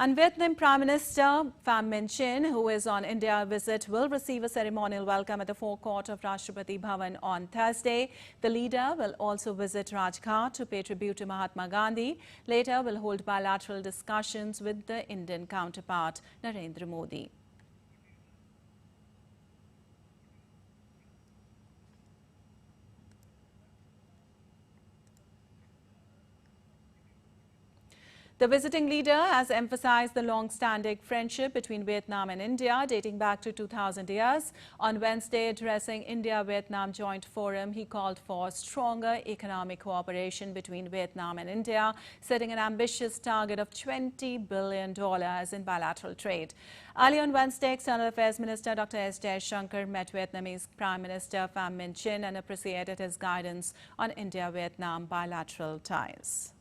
And Vietnam Prime Minister Pham Minh Chinh, who is on India visit, will receive a ceremonial welcome at the forecourt of Rashtrapati Bhavan on Thursday. The leader will also visit Rajghat to pay tribute to Mahatma Gandhi. Later, will hold bilateral discussions with the Indian counterpart, Narendra Modi. The visiting leader has emphasized the long-standing friendship between Vietnam and India, dating back to 2000 years. On Wednesday, addressing India-Vietnam Joint Forum, he called for stronger economic cooperation between Vietnam and India, setting an ambitious target of $20 billion in bilateral trade. Early on Wednesday, External Affairs Minister Dr. S. Jaishankar met Vietnamese Prime Minister Pham Minh Chinh and appreciated his guidance on India-Vietnam bilateral ties.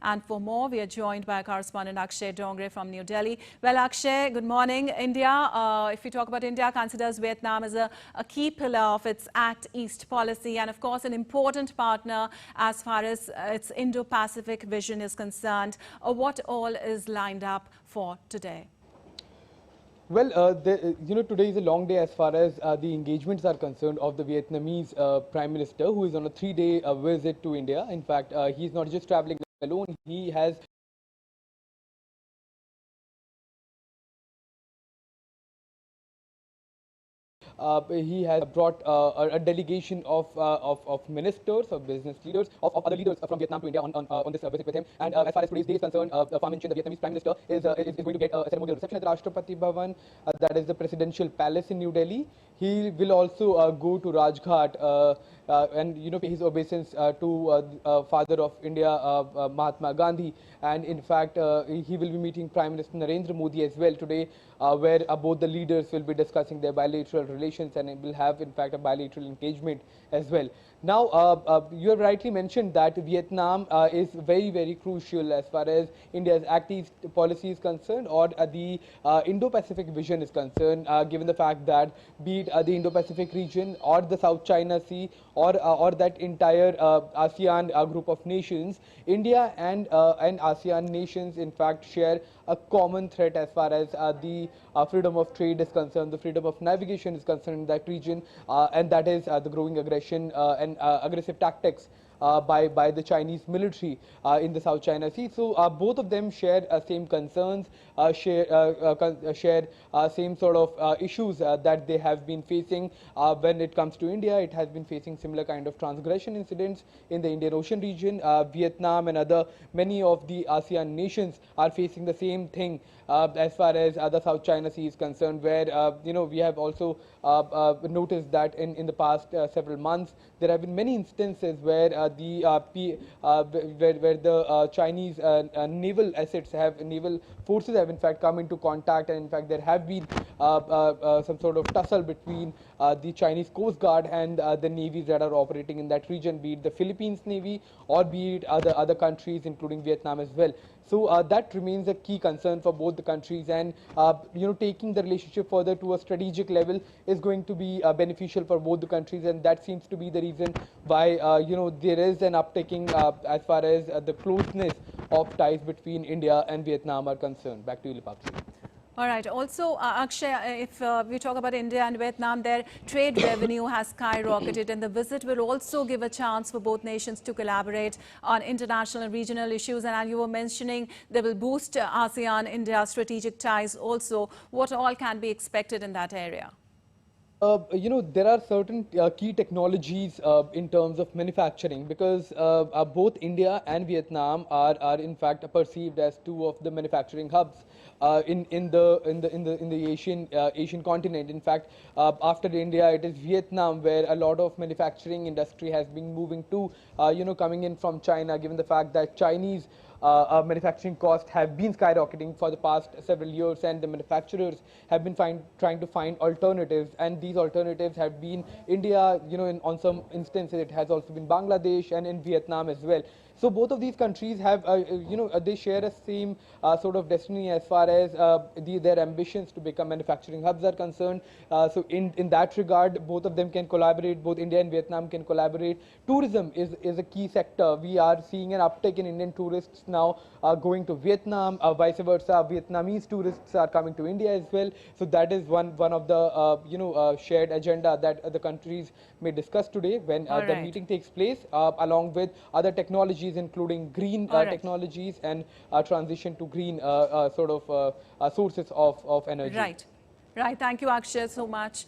And for more, we are joined by correspondent Akshay Dongre from New Delhi. Well, Akshay, good morning. India, if we talk about India, considers Vietnam as a key pillar of its Act East policy and, of course, an important partner as far as its Indo-Pacific vision is concerned. What all is lined up for today? Well, today is a long day as far as the engagements are concerned of the Vietnamese Prime Minister, who is on a 3-day visit to India. In fact, he's not just traveling alone. He has brought a delegation of ministers, of business leaders, of other leaders from Vietnam to India on this visit with him. And as far as today's day is concerned, Pham Minh Chinh, the Vietnamese Prime Minister, is going to get a ceremonial reception at the Rashtrapati Bhavan, that is the presidential palace in New Delhi. He will also go to Rajghat and pay his obeisance to father of India, Mahatma Gandhi. And in fact, he will be meeting Prime Minister Narendra Modi as well today, where both the leaders will be discussing their bilateral relations and will have, in fact, a bilateral engagement as well. Now, you have rightly mentioned that Vietnam is very, very crucial as far as India's Act East policy is concerned, or the Indo-Pacific vision is concerned, given the fact that be it the Indo-Pacific region or the South China Sea or that entire ASEAN group of nations, India and ASEAN nations, in fact, share a common threat as far as the freedom of trade is concerned, the freedom of navigation is concerned in that region, and that is the growing aggression and aggressive tactics by the Chinese military in the South China Sea. So both of them share same concerns, share same sort of issues that they have been facing. When it comes to India, it has been facing similar kind of transgression incidents in the Indian Ocean region. Vietnam and many of the ASEAN nations are facing the same thing as far as the South China Sea is concerned, where we have also noticed that in the past several months there have been many instances where the Chinese naval forces have in fact come into contact, and in fact there have been some sort of tussle between the Chinese Coast Guard and the navies that are operating in that region, be it the Philippines Navy or be it other countries including Vietnam as well. So that remains a key concern for both the countries, and taking the relationship further to a strategic level is going to be beneficial for both the countries, and that seems to be the reason why there is an uptaking as far as the closeness of ties between India and Vietnam are concerned. Back to you, Lipakshi. All right. Also, Akshay, if we talk about India and Vietnam, their trade revenue has skyrocketed, and the visit will also give a chance for both nations to collaborate on international and regional issues. And you were mentioning they will boost ASEAN-India strategic ties also. What all can be expected in that area? There are certain key technologies in terms of manufacturing, because both India and Vietnam are in fact perceived as two of the manufacturing hubs in the Asian continent. In fact, after India, it is Vietnam where a lot of manufacturing industry has been moving to, coming in from China, given the fact that Chinese manufacturing costs have been skyrocketing for the past several years, and the manufacturers have been trying to find alternatives, and these alternatives have been India, on some instances it has also been Bangladesh, and in Vietnam as well. So both of these countries have, they share a same sort of destiny as far as their ambitions to become manufacturing hubs are concerned. So in that regard, both of them can collaborate. Both India and Vietnam can collaborate. Tourism is a key sector. We are seeing an uptick in Indian tourists now going to Vietnam. Vice versa, Vietnamese tourists are coming to India as well. So that is one of the shared agenda that the countries may discuss today when the meeting takes place, along with other technologies, including green technologies and transition to green sources of energy. Right. Right. Thank you, Akshay, so much.